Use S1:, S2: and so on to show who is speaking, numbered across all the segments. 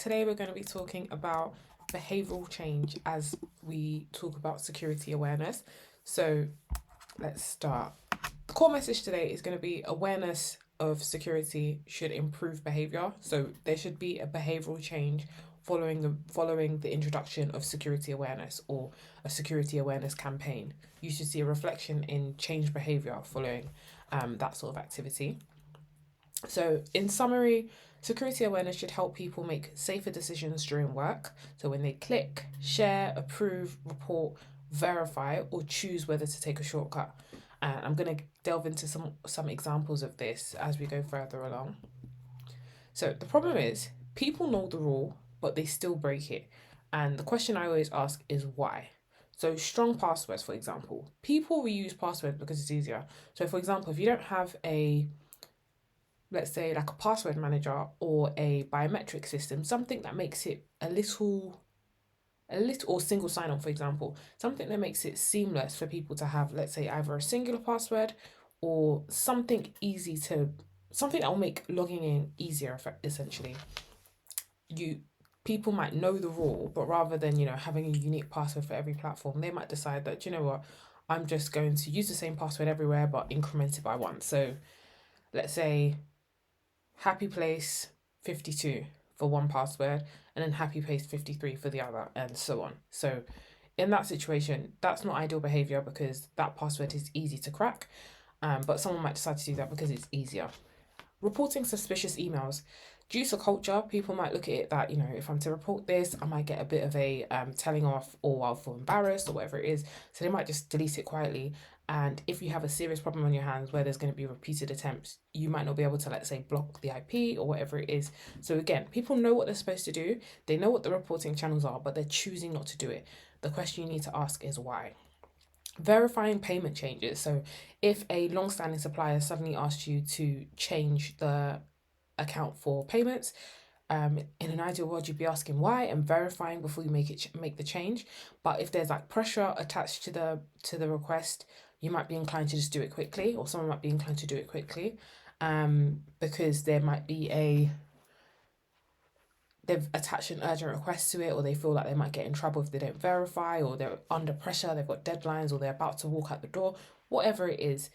S1: Today we're going to be talking about behavioral change as we talk about security awareness. So let's start. The core message today is going to be awareness of security should improve behavior. So there should be a behavioral change following the introduction of security awareness or a security awareness campaign. You should see a reflection in change behavior following that sort of activity. So, in summary, security awareness should help people make safer decisions during work. So, when they click, share, approve, report, verify, or choose whether to take a shortcut. And I'm going to delve into some examples of this as we go further along. So, the problem is people know the rule, but they still break it. And the question I always ask is why? So, strong passwords, for example, people reuse passwords because it's easier. So, for example, if you don't have a let's say like a password manager or a biometric system, something that makes it a little or single sign on, for example, something that makes it seamless for people to have, let's say, either a singular password or something that will make logging in easier, essentially. You People might know the rule, but rather than, having a unique password for every platform, they might decide that, you know what, I'm just going to use the same password everywhere but increment it by one. So let's say happy place 52 for one password and then happy place 53 for the other, and so on. So in that situation, that's not ideal behavior because that password is easy to crack, but someone might decide to do that because it's easier. Reporting suspicious emails. Due to culture, people might look at it that, if I'm to report this, I might get a bit of a telling off, or I'll feel embarrassed or whatever it is. So they might just delete it quietly. And if you have a serious problem on your hands where there's going to be repeated attempts, you might not be able to, let's say, block the IP or whatever it is. So again, people know what they're supposed to do. They know what the reporting channels are, but they're choosing not to do it. The question you need to ask is why. Verifying payment changes. So if a long-standing supplier suddenly asks you to change the account for payments, in an ideal world, you'd be asking why and verifying before you make the change. But if there's like pressure attached to the request, you might be inclined to just do it quickly, or someone might be inclined to do it quickly, because there might be they've attached an urgent request to it, or they feel like they might get in trouble if they don't verify, or they're under pressure, they've got deadlines, or they're about to walk out the door, whatever it is.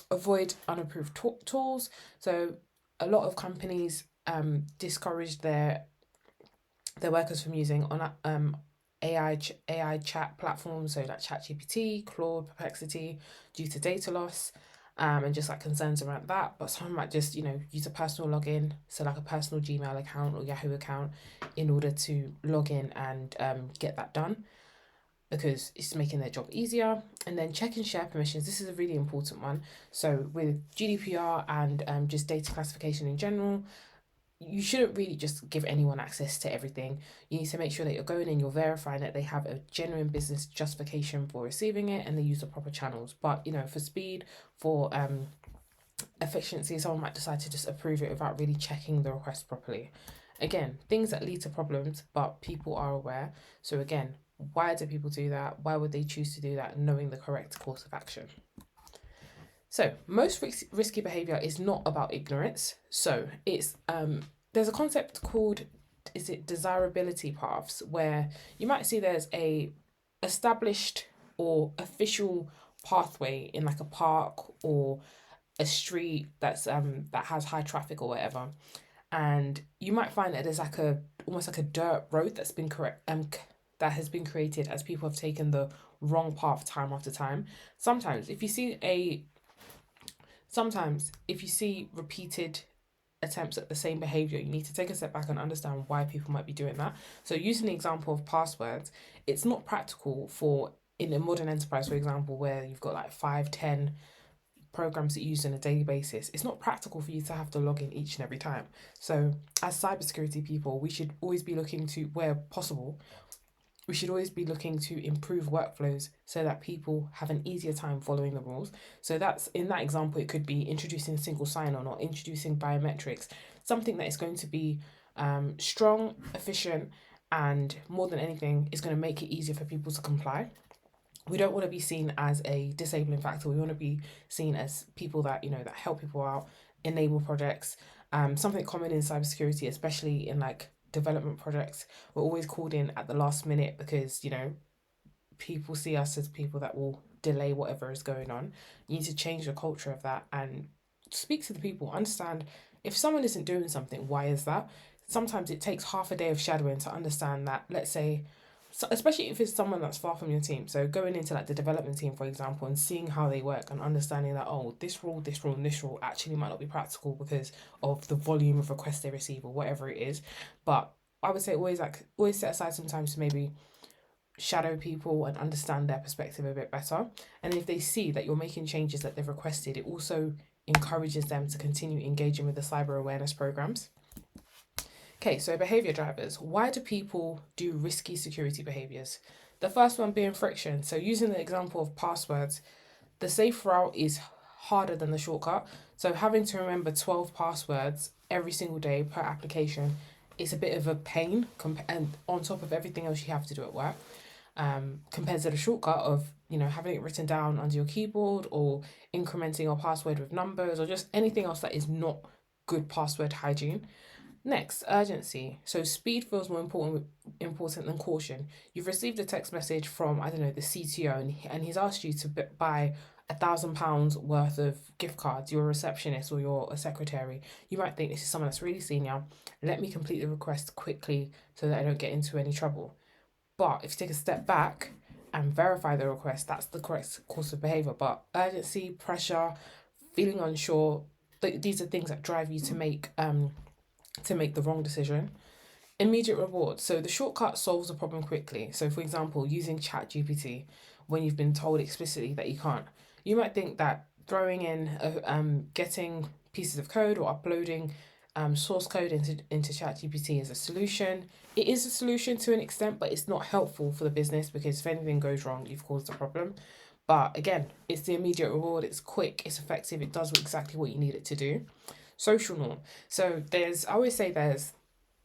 S1: Avoid unapproved tools. So a lot of companies discourage their workers from using on AI chat platforms, so like ChatGPT, Claude, Perplexity, due to data loss, and just like concerns around that. But someone might just use a personal login, so like a personal Gmail account or Yahoo account, in order to log in and get that done because it's making their job easier. And then check and share permissions. This is a really important one. So with GDPR and just data classification in general, you shouldn't really just give anyone access to everything. You need to make sure that you're going in, you're verifying that they have a genuine business justification for receiving it and they use the proper channels. But for speed, for efficiency, someone might decide to just approve it without really checking the request properly. Again, things that lead to problems, but people are aware. So again, why do people do that? Why would they choose to do that, knowing the correct course of action? So most risky behavior is not about ignorance. So it's there's a concept called, is it desirability paths, where you might see there's a established or official pathway in like a park or a street that has high traffic or whatever, and you might find that there's like a almost like a dirt road that has been created as people have taken the wrong path time after time. Sometimes if you see a Sometimes, if you see repeated attempts at the same behavior, you need to take a step back and understand why people might be doing that. So, using the example of passwords, it's not practical for in a modern enterprise, for example, where you've got like 5, 10 programs that you use on a daily basis. It's not practical for you to have to log in each and every time. So, as cybersecurity people, we should always be looking to, where possible, we should always be looking to improve workflows so that people have an easier time following the rules. So that's in that example, it could be introducing single sign-on or introducing biometrics, something that is going to be strong, efficient, and more than anything is going to make it easier for people to comply. We don't want to be seen as a disabling factor. We want to be seen as people that that help people out, enable projects. Something common in cybersecurity, especially in like development projects, we're always called in at the last minute because, people see us as people that will delay whatever is going on. You need to change the culture of that and speak to the people, understand if someone isn't doing something, why is that? Sometimes it takes half a day of shadowing to understand that, let's say, so especially if it's someone that's far from your team. So going into like the development team, for example, and seeing how they work and understanding that, oh, this rule, this rule, and this rule actually might not be practical because of the volume of requests they receive or whatever it is. But I would say always set aside some time to maybe shadow people and understand their perspective a bit better. And if they see that you're making changes that they've requested, it also encourages them to continue engaging with the cyber awareness programs. Okay, so behavior drivers. Why do people do risky security behaviors? The first one being friction. So, using the example of passwords, the safe route is harder than the shortcut. So, having to remember 12 passwords every single day per application is a bit of a pain, and on top of everything else you have to do at work, compared to the shortcut of having it written down under your keyboard or incrementing your password with numbers or just anything else that is not good password hygiene. Next, urgency. So speed feels more important than caution. You've received a text message from, I don't know, the CTO, and he's asked you to buy £1,000 worth of gift cards. You're a receptionist or you're a secretary. You might think this is someone that's really senior. Let me complete the request quickly so that I don't get into any trouble. But if you take a step back and verify the request, that's the correct course of behavior. But urgency, pressure, feeling unsure, these are things that drive you to make the wrong decision. Immediate reward. So the shortcut solves a problem quickly. So for example, using ChatGPT when you've been told explicitly that you can't. You might think that throwing in getting pieces of code or uploading source code into ChatGPT is a solution. It is a solution to an extent, but it's not helpful for the business because if anything goes wrong, you've caused a problem. But again, it's the immediate reward. It's quick, it's effective, it does exactly what you need it to do. Social norm. So I always say there's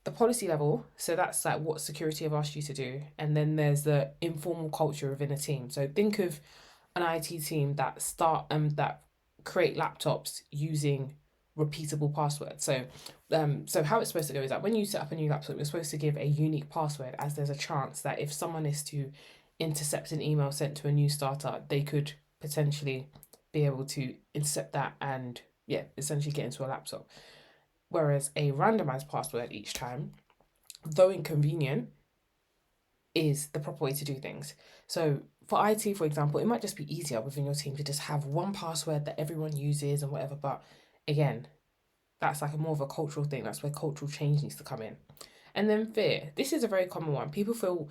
S1: the policy level, so that's like what security have asked you to do, and then there's the informal culture within a team. So think of an IT team that create laptops using repeatable passwords. So how it's supposed to go is that when you set up a new laptop, you're supposed to give a unique password, as there's a chance that if someone is to intercept an email sent to a new starter, they could potentially be able to intercept that and essentially get into a laptop. Whereas a randomized password each time, though inconvenient, is the proper way to do things. So for IT, for example, it might just be easier within your team to just have one password that everyone uses and whatever. But again, that's like more of a cultural thing. That's where cultural change needs to come in. And then fear. This is a very common one. People feel,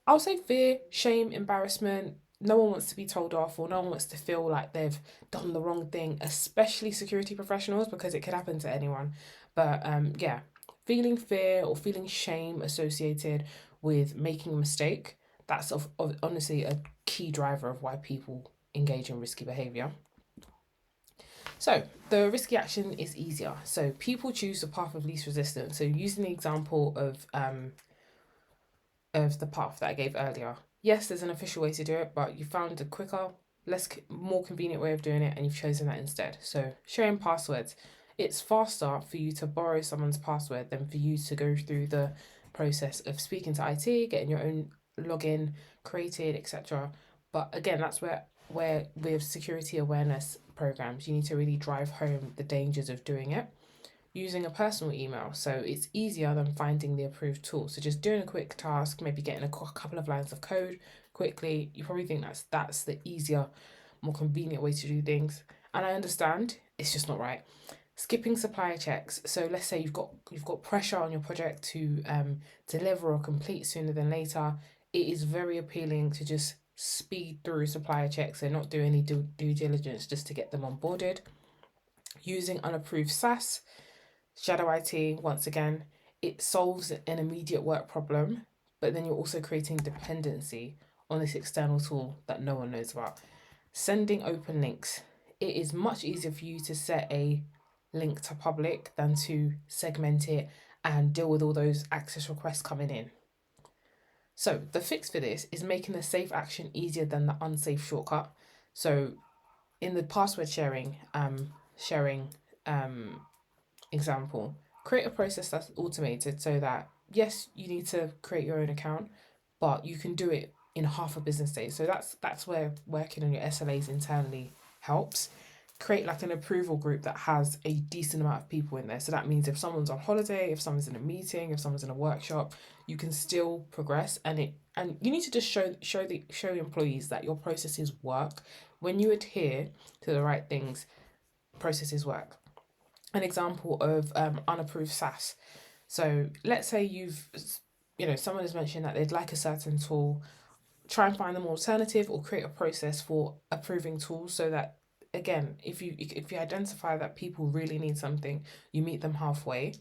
S1: I'll say fear, shame, embarrassment. No one wants to be told off or no one wants to feel like they've done the wrong thing, especially security professionals, because it could happen to anyone. But feeling fear or feeling shame associated with making a mistake, that's honestly a key driver of why people engage in risky behavior. So the risky action is easier. So people choose the path of least resistance. So using the example of the path that I gave earlier. Yes, there's an official way to do it, but you found a quicker, more convenient way of doing it, and you've chosen that instead. So sharing passwords, it's faster for you to borrow someone's password than for you to go through the process of speaking to IT, getting your own login created, etc. But again, that's where with security awareness programs, you need to really drive home the dangers of doing it using a personal email. So it's easier than finding the approved tool. So just doing a quick task, maybe getting a couple of lines of code quickly. You probably think that's the easier, more convenient way to do things. And I understand it's just not right. Skipping supplier checks. So let's say you've got pressure on your project to deliver or complete sooner than later. It is very appealing to just speed through supplier checks and not do any due diligence just to get them onboarded. Using unapproved SaaS. Shadow IT, once again, it solves an immediate work problem, but then you're also creating dependency on this external tool that no one knows about. Sending open links. It is much easier for you to set a link to public than to segment it and deal with all those access requests coming in. So the fix for this is making the safe action easier than the unsafe shortcut. So in the password sharing example, create a process that's automated so that yes, you need to create your own account, but you can do it in half a business day. So that's where working on your SLAs internally helps. Create like an approval group that has a decent amount of people in there. So that means if someone's on holiday, if someone's in a meeting, if someone's in a workshop, you can still progress. And you need to just show employees that your processes work. When you adhere to the right things, processes work. An example of unapproved SaaS. So let's say someone has mentioned that they'd like a certain tool. Try and find them alternative or create a process for approving tools so that, again, if you identify that people really need something, you meet them halfway.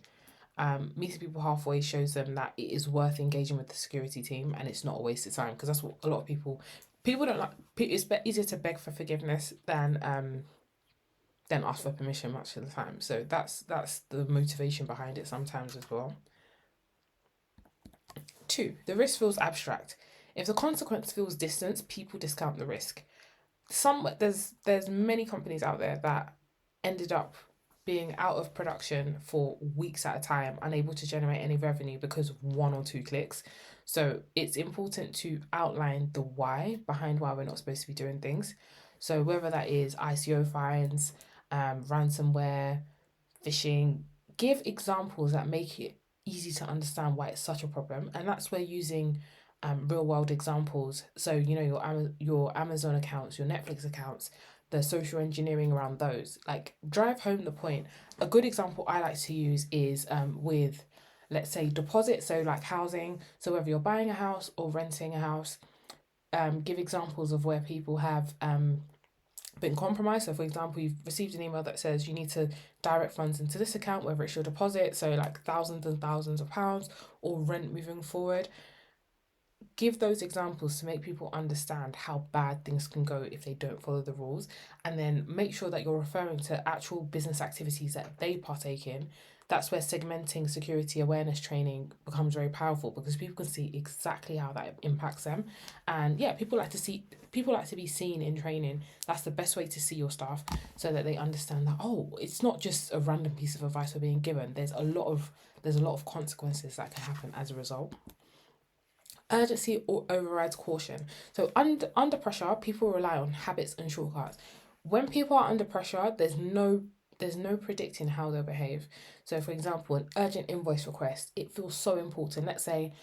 S1: Meeting people halfway shows them that it is worth engaging with the security team and it's not a waste of time, because that's what a lot of people don't like. It's easier to beg for forgiveness than ask for permission much of the time. So that's the motivation behind it sometimes as well. Two, the risk feels abstract. If the consequence feels distant, people discount the risk. There's many companies out there that ended up being out of production for weeks at a time, unable to generate any revenue because of one or two clicks. So it's important to outline the why behind why we're not supposed to be doing things. So whether that is ICO fines, ransomware, phishing, give examples that make it easy to understand why it's such a problem. And that's where using real world examples. So, your Amazon accounts, your Netflix accounts, the social engineering around those, like drive home the point. A good example I like to use is with, let's say, deposit. So, like housing. So, whether you're buying a house or renting a house, give examples of where people have been compromised. So, for example, you've received an email that says you need to direct funds into this account, whether it's your deposit, so like thousands and thousands of pounds, or rent moving forward. Give those examples to make people understand how bad things can go if they don't follow the rules, and then make sure that you're referring to actual business activities that they partake in. That's where segmenting security awareness training becomes very powerful, because people can see exactly how that impacts them. And yeah, people like to be seen in training. That's the best way to see your staff, so that they understand that, oh, it's not just a random piece of advice we're being given. There's a lot of consequences that can happen as a result. Urgency or overrides caution. So under pressure, people rely on habits and shortcuts. When people are under pressure, there's no predicting how they'll behave. So for example, an urgent invoice request, it feels so important. Let's say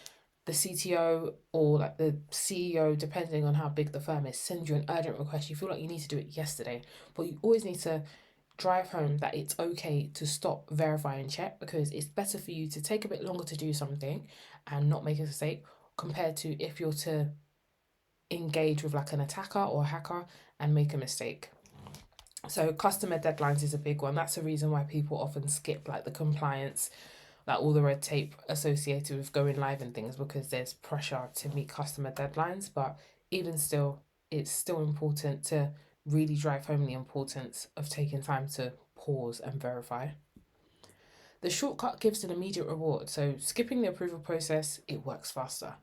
S1: the CTO or like the CEO, depending on how big the firm is, sends you an urgent request. You feel like you need to do it yesterday. But you always need to drive home that it's okay to stop, verify, and check, because it's better for you to take a bit longer to do something and not make a mistake, compared to if you're to engage with like an attacker or a hacker and make a mistake. So customer deadlines is a big one. That's the reason why people often skip like the compliance, like all the red tape associated with going live and things, because there's pressure to meet customer deadlines. But even still, it's still important to really drive home the importance of taking time to pause and verify. The shortcut gives an immediate reward, so skipping the approval process, it works faster.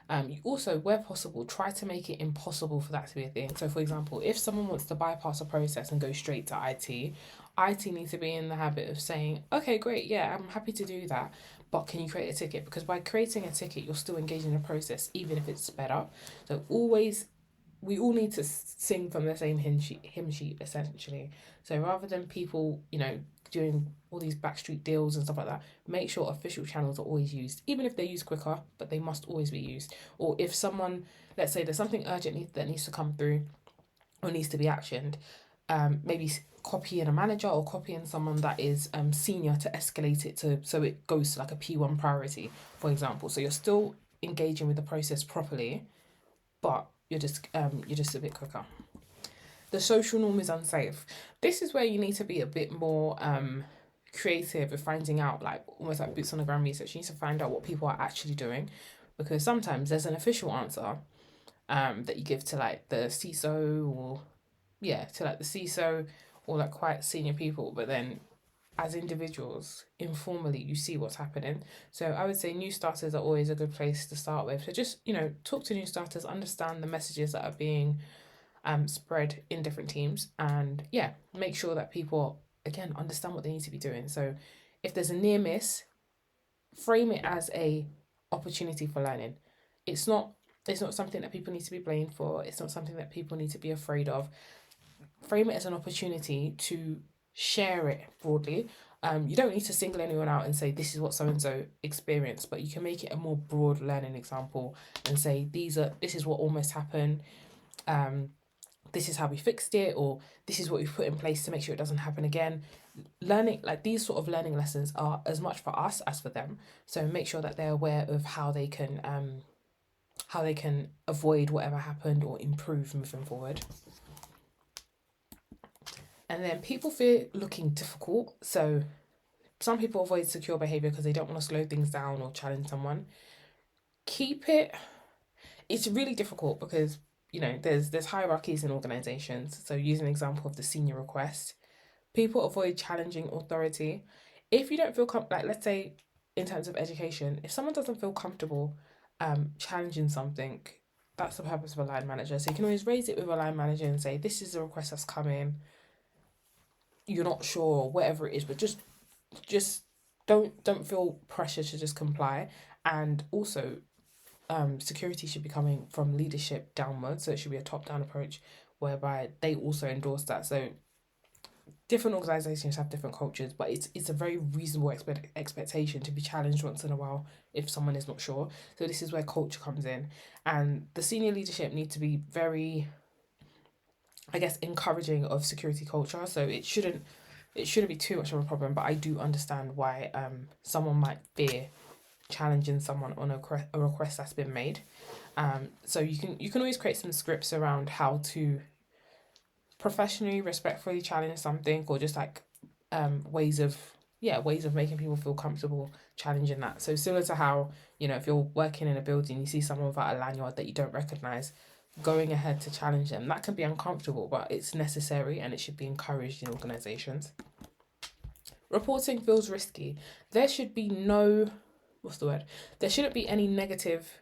S1: You also, where possible, try to make it impossible for that to be a thing. So, for example, if someone wants to bypass a process and go straight to IT needs to be in the habit of saying, okay, great, yeah, I'm happy to do that, but can you create a ticket? Because by creating a ticket, you're still engaging in a process, even if it's sped up. So, we all need to sing from the same hymn sheet essentially. So rather than people, doing all these backstreet deals and stuff like that, make sure official channels are always used, even if they're used quicker, but they must always be used. Or if someone, let's say there's something urgent that needs to come through or needs to be actioned, maybe copy in a manager or copy in someone that is senior to escalate it to, so it goes to like a P1 priority, for example. So you're still engaging with the process properly, but you're just a bit quicker. The social norm is unsafe. This is where you need to be a bit more creative with finding out, like almost like boots on the ground research. You need to find out what people are actually doing, because sometimes there's an official answer that you give to like the CISO, or to like the CISO, or like quite senior people, but then as individuals, informally, you see what's happening. So I would say new starters are always a good place to start with. So just, talk to new starters, understand the messages that are being spread in different teams, and yeah, make sure that people, again, understand what they need to be doing. So if there's a near miss, frame it as a opportunity for learning. It's not it's not something that people need to be blamed for. It's not something that people need to be afraid of. Frame it as an opportunity to share it broadly. You don't need to single anyone out and say this is what so and so experienced, but you can make it a more broad learning example and say this is what almost happened. Um, this is how we fixed it, or this is what we've put in place to make sure it doesn't happen again. Learning, like these sort of learning lessons, are as much for us as for them. So make sure that they're aware of how they can avoid whatever happened or improve moving forward. And then people fear looking difficult. So some people avoid secure behavior because they don't want to slow things down or challenge someone. Keep it. It's really difficult because there's hierarchies in organizations. So use an example of the senior request. People avoid challenging authority. If you don't feel like, let's say in terms of education, if someone doesn't feel comfortable challenging something, that's the purpose of a line manager. So you can always raise it with a line manager and say, this is a request that's come in. You're not sure or whatever it is, but just don't feel pressure to just comply. And also, security should be coming from leadership downwards, so it should be a top-down approach whereby they also endorse that. So different organizations have different cultures, but it's a very reasonable expectation to be challenged once in a while if someone is not sure. So this is where culture comes in, and the senior leadership need to be very, I guess, encouraging of security culture. So it shouldn't be too much of a problem, but I do understand why someone might fear challenging someone on a request that's been made. So you can always create some scripts around how to professionally, respectfully challenge something, or just like ways of making people feel comfortable challenging that. So similar to how, if you're working in a building, you see someone without a lanyard that you don't recognize, going ahead to challenge them, that can be uncomfortable, but it's necessary and it should be encouraged in organizations. Reporting feels risky. There should be no, what's the word? There shouldn't be any negative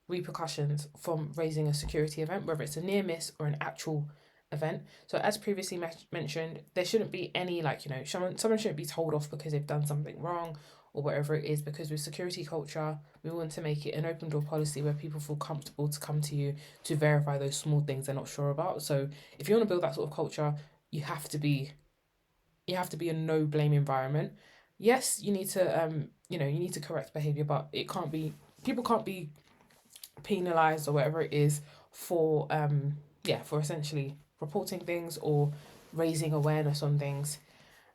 S1: repercussions from raising a security event, whether it's a near miss or an actual event. So as previously mentioned, there shouldn't be any someone shouldn't be told off because they've done something wrong or whatever it is, because with security culture, we want to make it an open door policy where people feel comfortable to come to you to verify those small things they're not sure about. So if you want to build that sort of culture, you have to be a no blame environment. Yes, you need to correct behavior, but people can't be penalized or whatever it is for for essentially reporting things or raising awareness on things.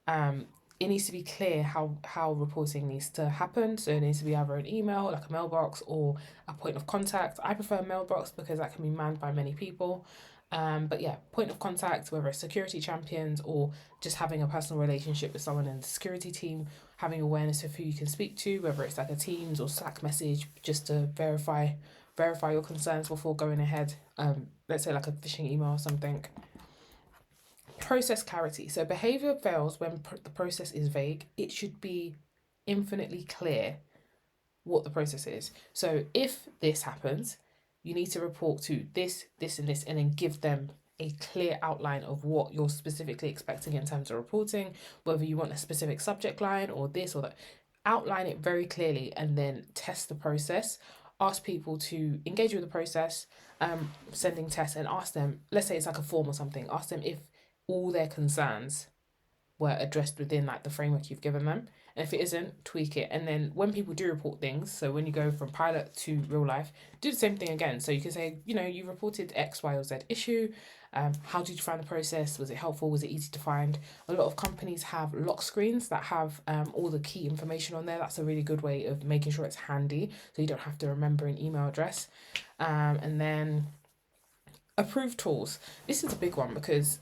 S1: It needs to be clear how reporting needs to happen. So it needs to be either an email, like a mailbox, or a point of contact. I prefer mailbox because that can be manned by many people. But yeah, point of contact, whether it's security champions or just having a personal relationship with someone in the security team, having awareness of who you can speak to, whether it's like a Teams or Slack message, just to verify your concerns before going ahead. Let's say like a phishing email or something. Process clarity. So behavior fails when the process is vague. It should be infinitely clear what the process is. So if this happens, you need to report to this, this, and this, and then give them a clear outline of what you're specifically expecting in terms of reporting, whether you want a specific subject line or this or that. Outline it very clearly and then test the process. Ask people to engage with the process, sending tests, and ask them, let's say it's like a form or something, ask them if all their concerns were addressed within like the framework you've given them. And if it isn't, tweak it. And then when people do report things, so when you go from pilot to real life, do the same thing again. So you can say, you reported X, Y, or Z issue. How did you find the process? Was it helpful? Was it easy to find? A lot of companies have lock screens that have all the key information on there. That's a really good way of making sure it's handy, so you don't have to remember an email address. And then approved tools. This is a big one because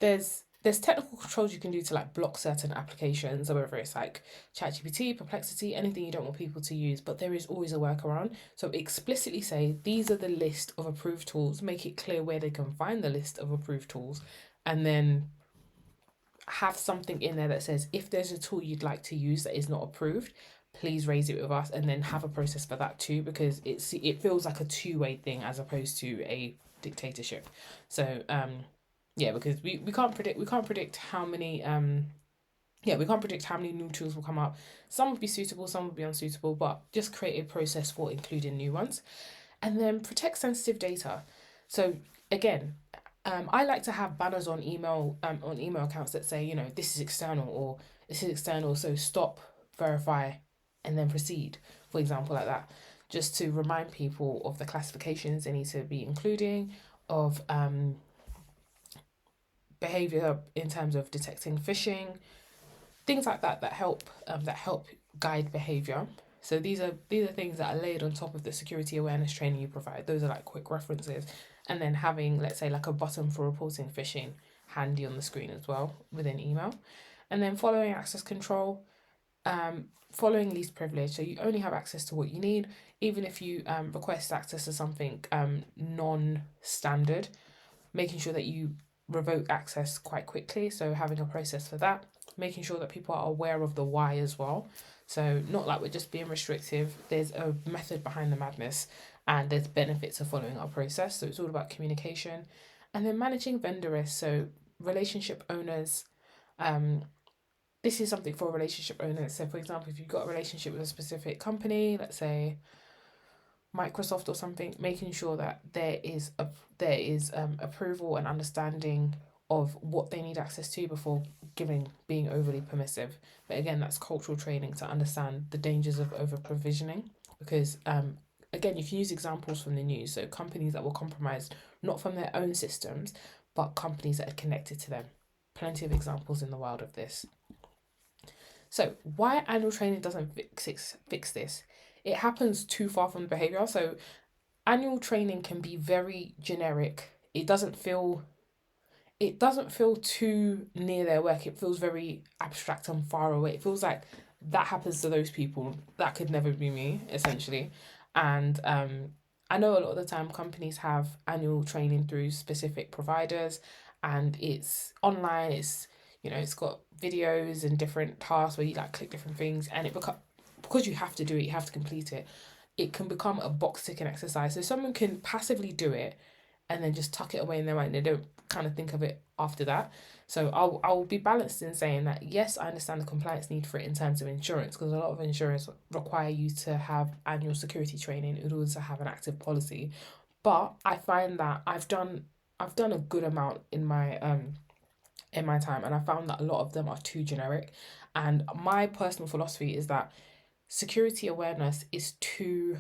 S1: there's technical controls you can do to like block certain applications, or whether it's like ChatGPT, Perplexity, anything you don't want people to use, but there is always a workaround. So explicitly say these are the list of approved tools, make it clear where they can find the list of approved tools, and then have something in there that says if there's a tool you'd like to use that is not approved, please raise it with us, and then have a process for that too, because it feels like a two-way thing as opposed to a dictatorship. So because we can't predict how many Yeah, we can't predict how many new tools will come up. Some will be suitable, some will be unsuitable, but just create a process for including new ones. And then protect sensitive data. So again, I like to have banners on email accounts that say, this is external, or this is external, so stop, verify, and then proceed. For example, like that, just to remind people of the classifications they need to be including, of behavior in terms of detecting phishing, things like that that help guide behavior. So these are things that are laid on top of the security awareness training you provide. Those are like quick references, and then having, let's say, like a button for reporting phishing handy on the screen as well within email, and then following access control, following least privilege. So you only have access to what you need, even if you request access to something non-standard, making sure that you revoke access quite quickly. So having a process for that, making sure that people are aware of the why as well. So not like we're just being restrictive. There's a method behind the madness, and there's benefits of following our process. So it's all about communication, and then managing vendor risk. So relationship owners. This is something for relationship owners. So for example, if you've got a relationship with a specific company, let's say Microsoft or something, making sure that there is approval and understanding of what they need access to before being overly permissive. But again, that's cultural training to understand the dangers of over provisioning, because again, you can use examples from the news. So companies that were compromised not from their own systems, but companies that are connected to them. Plenty of examples in the world of this. So why annual training doesn't fix this? It happens too far from the behavior. So annual training can be very generic. It doesn't feel too near their work. It feels very abstract and far away. It feels like that happens to those people. That could never be me, essentially. And I know a lot of the time companies have annual training through specific providers, and it's online. It's got videos and different tasks where you like click different things, and because you have to do it, you have to complete it. It can become a box ticking exercise. So someone can passively do it and then just tuck it away in their mind. They don't kind of think of it after that. So I'll be balanced in saying that yes, I understand the compliance need for it in terms of insurance, because a lot of insurance require you to have annual security training in order to have an active policy. But I find that I've done a good amount in my time, and I found that a lot of them are too generic. And my personal philosophy is that security awareness is too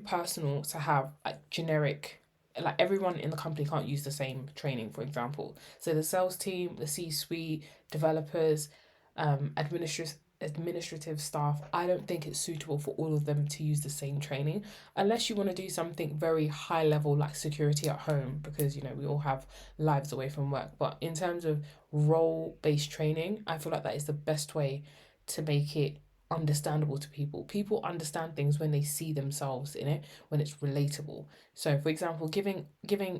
S1: personal to have like generic, like everyone in the company can't use the same training, for example. So the sales team, the C-suite, developers, administrative staff, I don't think it's suitable for all of them to use the same training, unless you want to do something very high level like security at home, because we all have lives away from work. But in terms of role based training, I feel like that is the best way to make it understandable to people. People understand things when they see themselves in it, when it's relatable. So for example, giving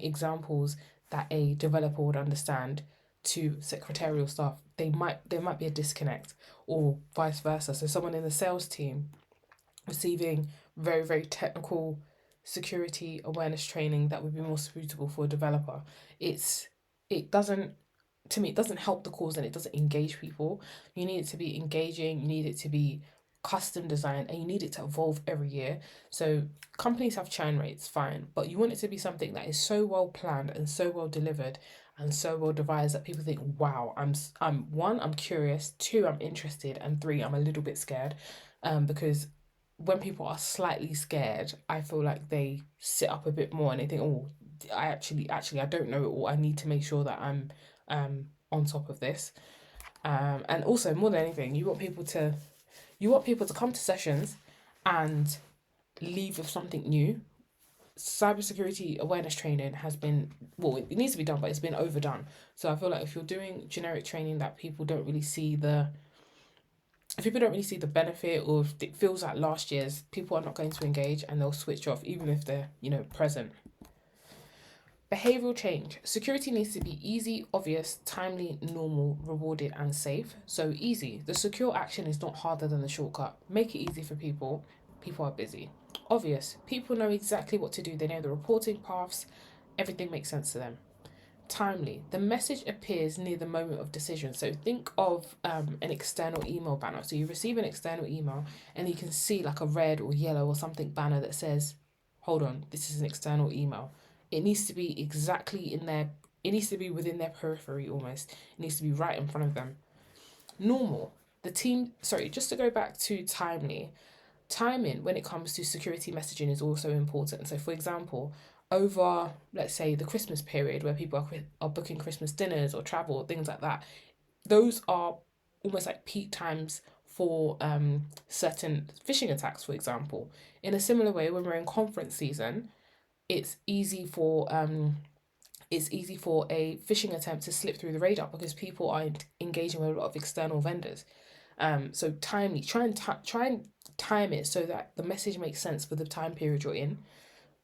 S1: examples that a developer would understand to secretarial staff, there might be a disconnect, or vice versa. So someone in the sales team receiving very, very technical security awareness training that would be more suitable for a developer. It doesn't to me, it doesn't help the cause, and it doesn't engage people. You need it to be engaging, you need it to be custom designed, and you need it to evolve every year. So companies have churn rates, fine, but you want it to be something that is so well planned and so well delivered and so well devised that people think, wow, I'm one, I'm curious, two, I'm interested, and three, I'm a little bit scared. Because when people are slightly scared, I feel like they sit up a bit more and they think, oh, I actually I don't know it all. I need to make sure that I'm on top of this. And also, more than anything, you want people to come to sessions and leave with something new. Cybersecurity awareness training has been, well, it needs to be done, but it's been overdone. So I feel like if you're doing generic training that people don't really see the if people don't really see the benefit, or if it feels like last year's, people are not going to engage and they'll switch off even if they're present. Behavioral change. Security needs to be easy, obvious, timely, normal, rewarded, and safe. So easy. The secure action is not harder than the shortcut. Make it easy for people. People are busy. Obvious. People know exactly what to do. They know the reporting paths. Everything makes sense to them. Timely. The message appears near the moment of decision. So think of an external email banner. So you receive an external email and you can see like a red or yellow or something banner that says, hold on, this is an external email. It needs to be exactly in their, it needs to be within their periphery almost. It needs to be right in front of them. Normal. The team, sorry, just to go back to timely, timing when it comes to security messaging is also important. So, for example, over let's say the Christmas period where people are booking Christmas dinners or travel, things like that, those are almost like peak times for certain phishing attacks, for example. In a similar way, when we're in conference season, it's easy for a phishing attempt to slip through the radar because people are engaging with a lot of external vendors. So timely, try and time it so that the message makes sense for the time period you're in.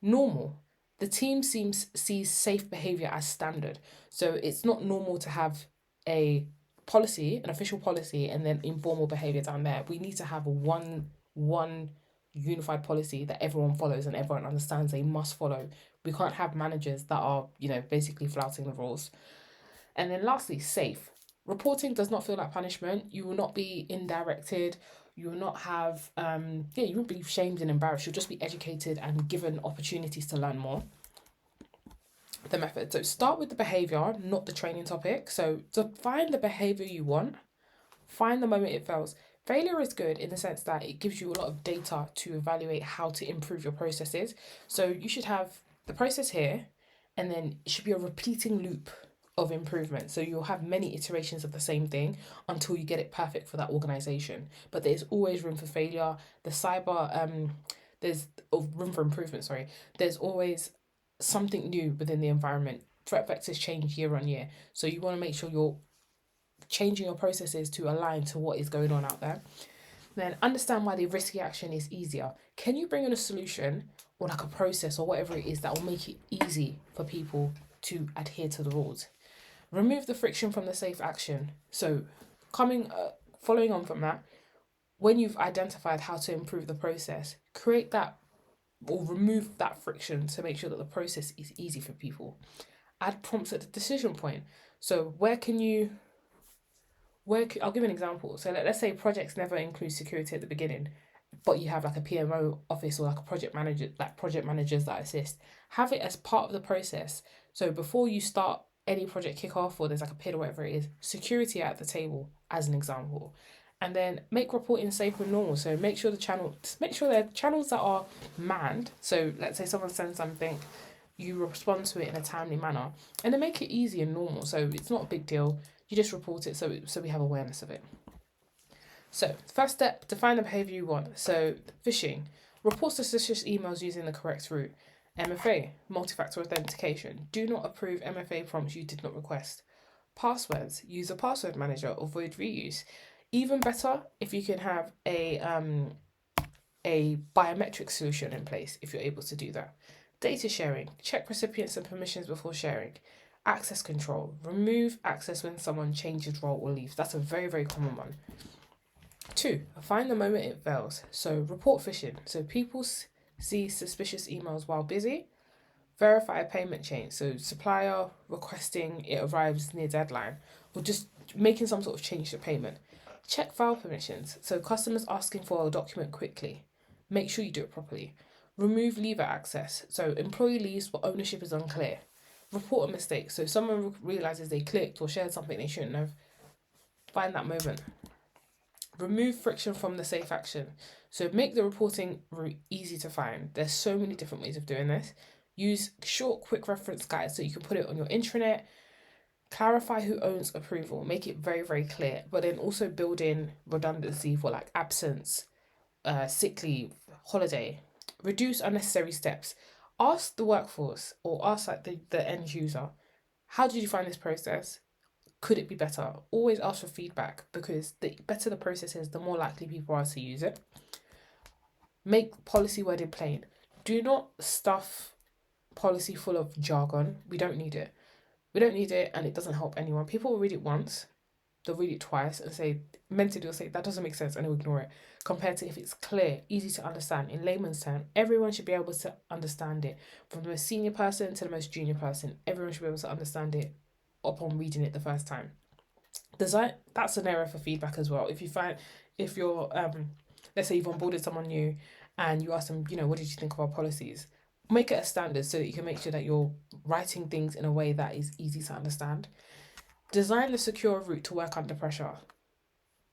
S1: Normal, the team sees safe behavior as standard. So it's not normal to have a an official policy, and then informal behavior down there. We need to have one unified policy that everyone follows and everyone understands they must follow. We can't have managers that are, basically flouting the rules. And then lastly, safe. Reporting does not feel like punishment. You will not be indirected. You will not have, you won't be shamed and embarrassed. You'll just be educated and given opportunities to learn more. The method. So start with the behavior, not the training topic. So define the behavior you want. Find the moment it fails. Failure is good in the sense that it gives you a lot of data to evaluate how to improve your processes. So you should have the process here, and then it should be a repeating loop of improvement. So you'll have many iterations of the same thing until you get it perfect for that organization. But there's always room for failure. There's room for improvement, sorry. There's always something new within the environment. Threat vectors change year on year. So you want to make sure you're changing your processes to align to what is going on out there. Then understand why the risky action is easier. Can you bring in a solution or like a process or whatever it is that will make it easy for people to adhere to the rules? Remove the friction from the safe action. So following on from that, when you've identified how to improve the process, create that or remove that friction to make sure that the process is easy for people. Add prompts at the decision point. So I'll give an example. So let's say projects never include security at the beginning, but you have like a PMO office or like a project manager, like project managers that assist. Have it as part of the process. So before you start any project kickoff or there's like a PID or whatever it is, security at the table as an example. And then make reporting safe and normal. So make sure they're channels that are manned. So let's say someone sends something, you respond to it in a timely manner, and then make it easy and normal. So it's not a big deal. You just report it so we have awareness of it. So first step, define the behavior you want. So phishing, report suspicious emails using the correct route. MFA, multi-factor authentication. Do not approve MFA prompts you did not request. Passwords, use a password manager, avoid reuse. Even better if you can have a biometric solution in place if you're able to do that. Data sharing, check recipients and permissions before sharing. Access control, remove access when someone changes role or leaves. That's a very, very common one. 2, find the moment it fails. So report phishing. So people see suspicious emails while busy. Verify a payment chain. So supplier requesting it arrives near deadline or just making some sort of change to payment. Check file permissions. So customers asking for a document quickly. Make sure you do it properly. Remove leaver access. So employee leaves but ownership is unclear. Report a mistake. So someone realizes they clicked or shared something they shouldn't have. Find that moment. Remove friction from the safe action. So make the reporting route easy to find. There's so many different ways of doing this. Use short, quick reference guides so you can put it on your intranet. Clarify who owns approval. Make it very, very clear. But then also build in redundancy for like absence, sick leave, holiday. Reduce unnecessary steps. Ask the workforce or ask like the end user, how did you find this process? Could it be better? Always ask for feedback because the better the process is, the more likely people are to use it. Make policy wording plain. Do not stuff policy full of jargon. We don't need it. And it doesn't help anyone. People will read it once they'll read it twice and say, mentally they'll say, that doesn't make sense, and they'll ignore it. Compared to if it's clear, easy to understand, in layman's term, everyone should be able to understand it. From the most senior person to the most junior person, everyone should be able to understand it upon reading it the first time. Design, that's an area for feedback as well. If you're let's say you've onboarded someone new and you ask them, what did you think of our policies? Make it a standard so that you can make sure that you're writing things in a way that is easy to understand. Design a secure route to work under pressure.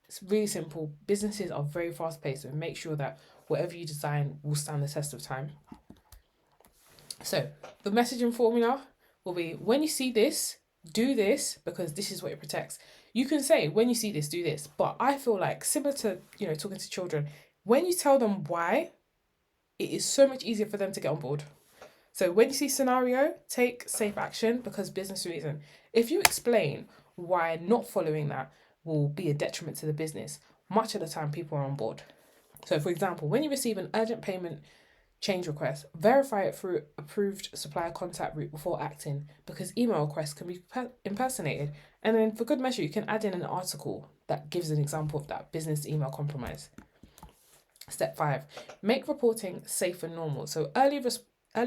S1: It's really simple. Businesses are very fast paced, so make sure that whatever you design will stand the test of time. So the messaging formula will be, when you see this, do this, because this is what it protects. You can say, when you see this, do this. But I feel like, similar to, talking to children, when you tell them why, it is so much easier for them to get on board. So when you see scenario, take safe action because business reason. If you explain why not following that will be a detriment to the business, much of the time people are on board. So for example, when you receive an urgent payment change request, verify it through approved supplier contact route before acting, because email requests can be impersonated. And then for good measure, you can add in an article that gives an example of that business email compromise. Step 5, make reporting safe and normal. So early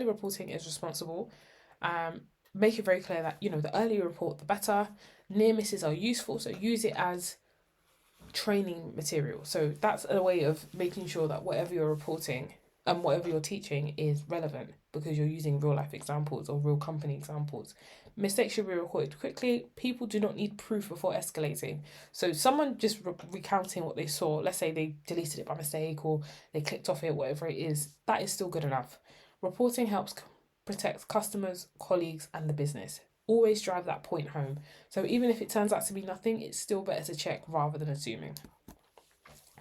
S1: reporting is responsible. Make it very clear that, the earlier you report, the better. Near misses are useful, so use it as training material. So that's a way of making sure that whatever you're reporting and whatever you're teaching is relevant, because you're using real life examples or real company examples. Mistakes should be recorded quickly. People do not need proof before escalating. So someone just recounting what they saw, let's say they deleted it by mistake or they clicked off it, whatever it is, that is still good enough. Reporting helps protect customers, colleagues, and the business. Always drive that point home. So even if it turns out to be nothing, it's still better to check rather than assuming.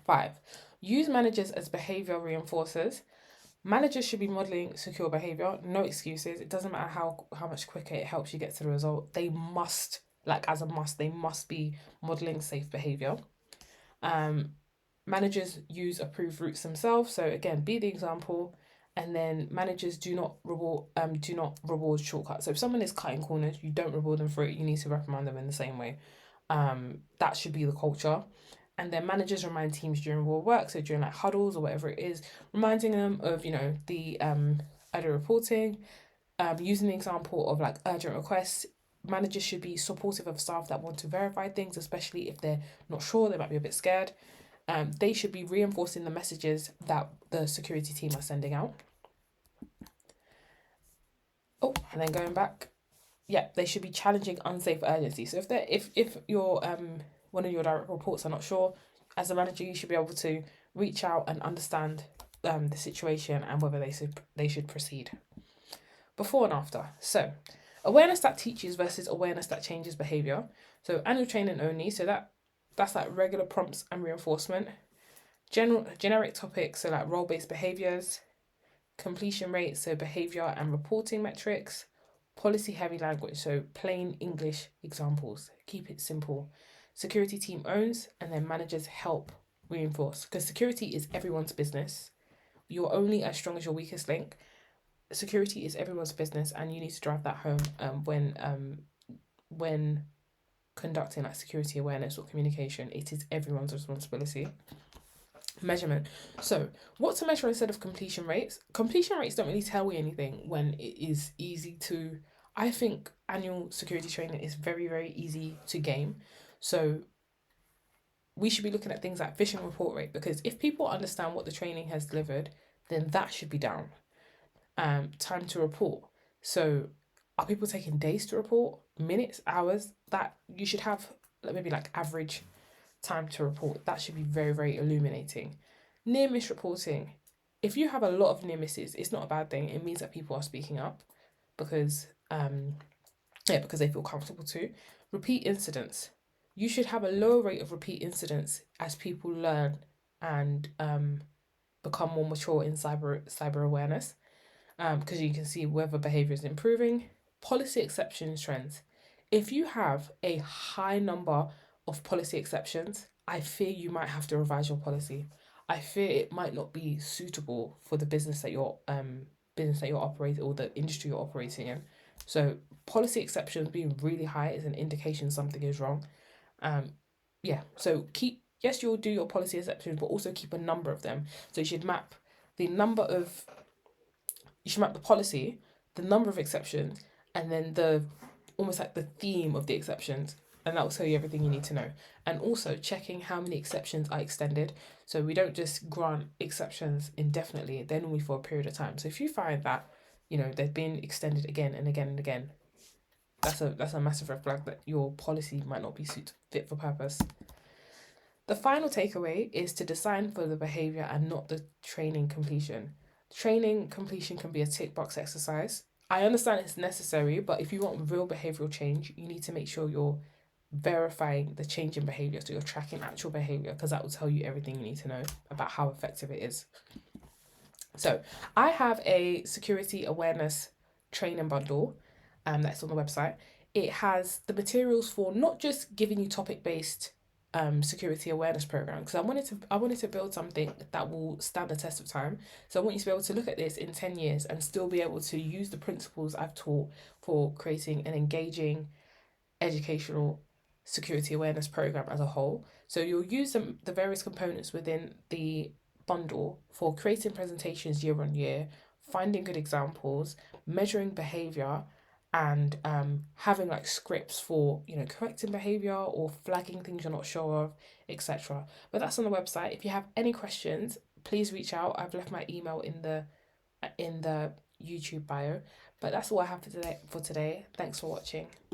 S1: 5, use managers as behaviour reinforcers. Managers should be modelling secure behaviour, no excuses. It doesn't matter how much quicker it helps you get to the result. They must, they must be modelling safe behaviour. Managers use approved routes themselves. So again, be the example. And then managers do not reward shortcuts. So if someone is cutting corners, you don't reward them for it. You need to reprimand them in the same way. That should be the culture. And then managers remind teams during real work, so during like huddles or whatever it is, reminding them of, the urgent reporting, using the example of like urgent requests. Managers should be supportive of staff that want to verify things, especially if they're not sure, they might be a bit scared. They should be reinforcing the messages that the security team are sending out. Oh, and then going back, they should be challenging unsafe urgency. So if your one of your direct reports are not sure, as a manager, you should be able to reach out and understand the situation and whether they should proceed. Before and after. So awareness that teaches versus awareness that changes behaviour. So annual training only. So that's like regular prompts and reinforcement. Generic topics, so like role-based behaviours. Completion rates, so behaviour and reporting metrics. Policy heavy language, so plain English examples. Keep it simple. Security team owns, and then managers help reinforce, because security is everyone's business. You're only as strong as your weakest link. Security is everyone's business, and you need to drive that home when conducting like security awareness or communication. It is everyone's responsibility. Measurement. So what to measure instead of completion rates? Completion rates don't really tell you anything when it is easy to. I think annual security training is very, very easy to gain. So we should be looking at things like phishing report rate, because if people understand what the training has delivered, then that should be down. Time to report. So are people taking days to report, minutes, hours? That you should have maybe like average time to report. That should be very, very illuminating. Near miss reporting. If you have a lot of near misses, it's not a bad thing. It means that people are speaking up because they feel comfortable to. Repeat incidents. You should have a lower rate of repeat incidents as people learn and become more mature in cyber awareness, because you can see whether behaviour is improving. Policy exceptions trends. If you have a high number of policy exceptions, I fear you might have to revise your policy. I fear it might not be suitable for the business that you're operating, or the industry you're operating in. So policy exceptions being really high is an indication something is wrong. yeah, so keep, yes, you'll do your policy exceptions, but also keep a number of them. So the number of, you should map the policy, the number of exceptions, and then the almost like the theme of the exceptions. And that will tell you everything you need to know. And also checking how many exceptions are extended. So we don't just grant exceptions indefinitely, they're normally for a period of time. So if you find that, they've been extended again and again and again, that's a massive red flag that your policy might not be fit for purpose. The final takeaway is to design for the behavior and not the training completion. Training completion can be a tick box exercise. I understand it's necessary, but if you want real behavioral change, you need to make sure you're verifying the change in behavior. So you're tracking actual behavior, because that will tell you everything you need to know about how effective it is. So I have a security awareness training bundle that's on the website. It has the materials for not just giving you topic based security awareness program, because I wanted to build something that will stand the test of time. So I want you to be able to look at this in 10 years and still be able to use the principles I've taught for creating an engaging educational security awareness program as a whole. So you'll use the various components within the bundle for creating presentations year on year, finding good examples, measuring behavior, and having like scripts for correcting behavior or flagging things you're not sure of, etc. But that's on the website. If you have any questions, please reach out. I've left my email in the YouTube bio. But that's all I have for today. Thanks for watching.